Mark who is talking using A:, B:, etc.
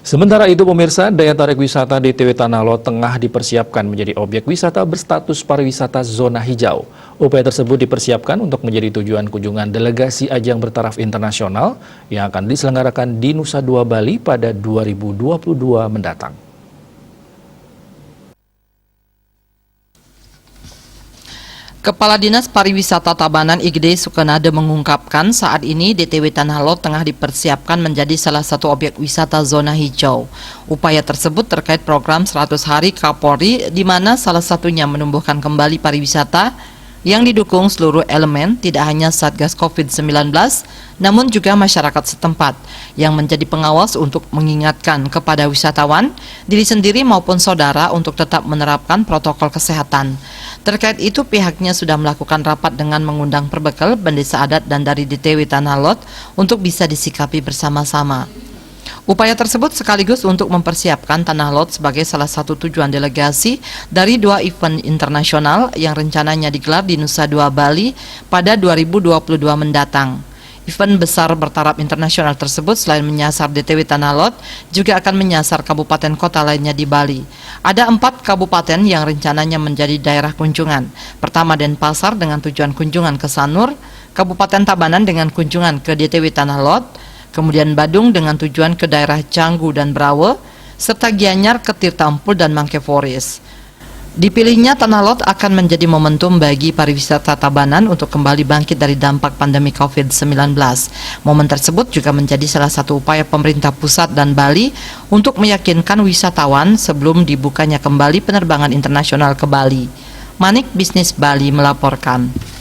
A: Sementara itu pemirsa, daya tarik wisata DTW Tanah Lot tengah dipersiapkan menjadi objek wisata berstatus pariwisata zona hijau. Upaya tersebut dipersiapkan untuk menjadi tujuan kunjungan delegasi ajang bertaraf internasional yang akan diselenggarakan di Nusa Dua Bali pada 2022 mendatang.
B: Kepala Dinas Pariwisata Tabanan Igede Sukanade mengungkapkan saat ini DTW Tanah Lot tengah dipersiapkan menjadi salah satu objek wisata zona hijau. Upaya tersebut terkait program 100 hari Kapolri di mana salah satunya menumbuhkan kembali pariwisata yang didukung seluruh elemen, tidak hanya Satgas COVID-19, namun juga masyarakat setempat yang menjadi pengawas untuk mengingatkan kepada wisatawan, diri sendiri maupun saudara untuk tetap menerapkan protokol kesehatan. Terkait itu pihaknya sudah melakukan rapat dengan mengundang perbekal, pendeta adat dan dari DTW Tanah Lot untuk bisa disikapi bersama-sama. Upaya tersebut sekaligus untuk mempersiapkan Tanah Lot sebagai salah satu tujuan delegasi dari 2 event internasional yang rencananya digelar di Nusa Dua Bali pada 2022 mendatang. Event besar bertaraf internasional tersebut selain menyasar DTW Tanah Lot, juga akan menyasar kabupaten kota lainnya di Bali. Ada 4 kabupaten yang rencananya menjadi daerah kunjungan. Pertama Denpasar dengan tujuan kunjungan ke Sanur, Kabupaten Tabanan dengan kunjungan ke DTW Tanah Lot, kemudian Badung dengan tujuan ke daerah Canggu dan Brawe, serta Gianyar ke Tirta Empul dan Mangke Forest. Dipilihnya Tanah Lot akan menjadi momentum bagi pariwisata Tabanan untuk kembali bangkit dari dampak pandemi COVID-19. Momen tersebut juga menjadi salah satu upaya pemerintah pusat dan Bali untuk meyakinkan wisatawan sebelum dibukanya kembali penerbangan internasional ke Bali. Manik Bisnis Bali melaporkan.